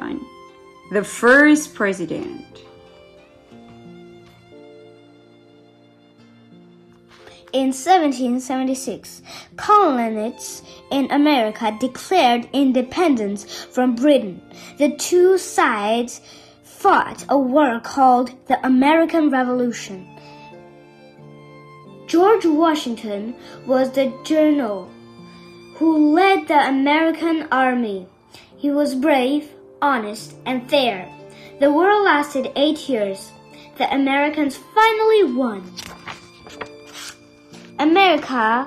Washington, the first president. In 1776, colonists in America declared independence from Britain. The two sides fought a war called the American Revolution. George Washington was the general who led the American army. He was brave, honest, and fair. The war lasted 8 years. The Americans finally won. America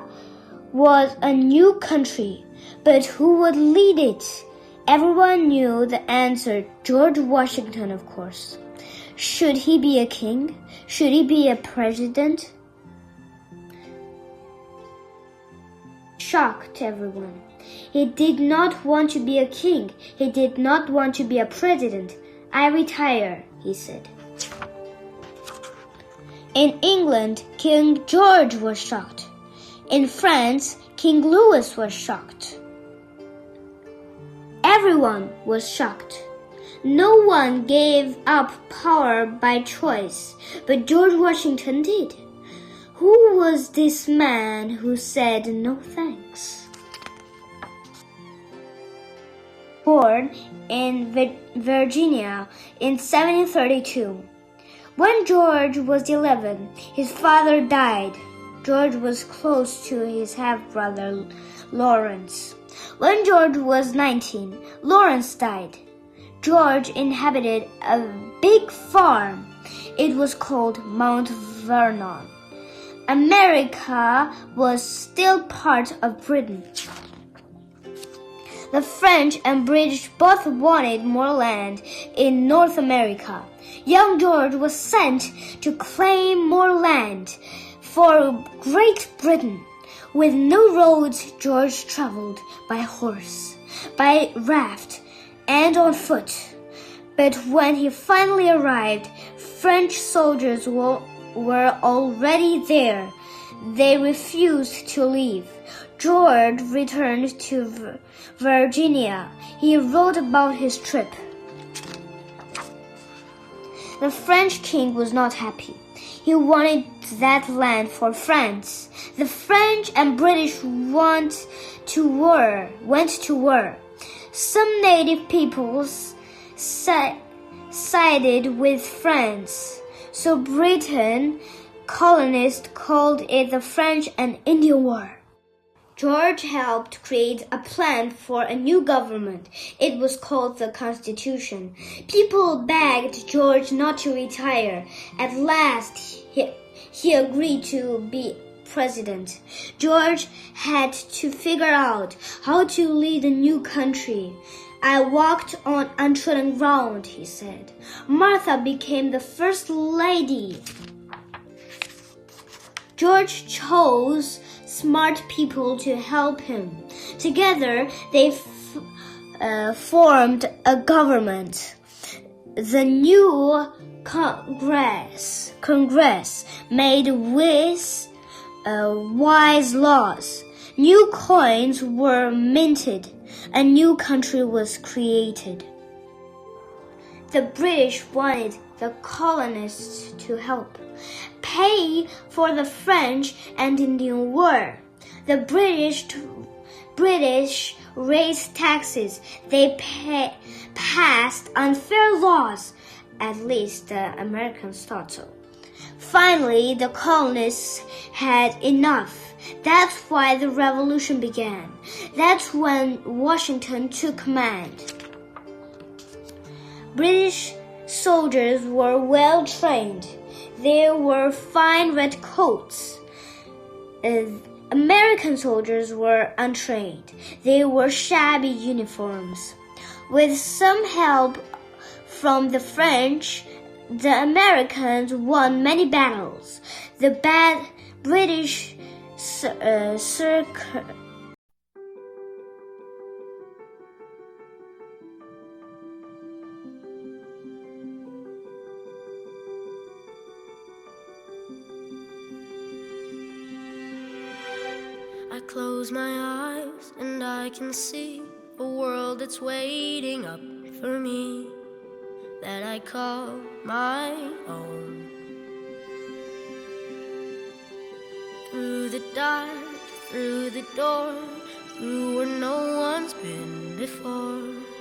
was a new country, but who would lead it? Everyone knew the answer: George Washington, of course. Should he be a king? Should he be a president? Shocked everyone. He did not want to be a king. He did not want to be a president. I retire, he said. In England, King George was shocked. In France, King Louis was shocked. Everyone was shocked. No one gave up power by choice, but George Washington did. Who was this man who said no thanks? Born in Virginia in 1732. When George was 11, his father died. George was close to his half-brother Lawrence. When George was 19, Lawrence died. George inhabited a big farm. It was called Mount Vernon. America was still part of Britain. The French and British both wanted more land in North America. Young George was sent to claim more land for Great Britain. With no roads, George traveled by horse, by raft, and on foot. But when he finally arrived, French soldiers were already there. They refused to leave. George returned to Virginia. He wrote about his trip. The French king was not happy. He wanted that land for France. The French and British went to war. Some native peoples sided with France. So Britain colonists called it the French and Indian War. George helped create a plan for a new government. It was called the Constitution. People begged George not to retire. At last, he agreed to be president. George had to figure out how to lead a new country. I walked on untrodden ground, he said. Martha became the first lady. George chose smart people to help him. Together, they formed a government. The new Congress made wise laws. New coins were minted. A new country was created. The British wanted the colonists to help pay for the French and Indian War. The British raised taxes. They passed unfair laws. At least the Americans thought so. Finally, the colonists had enough. That's why the revolution began. That's when Washington took command. British soldiers were well trained. They wore fine red coats. American soldiers were untrained. They wore shabby uniforms. With some help from the French, the Americans won many battles. The British I close my eyes and I can see a world that's waiting up for me that I call my own. Through the dark, through the door, through where no one's been before.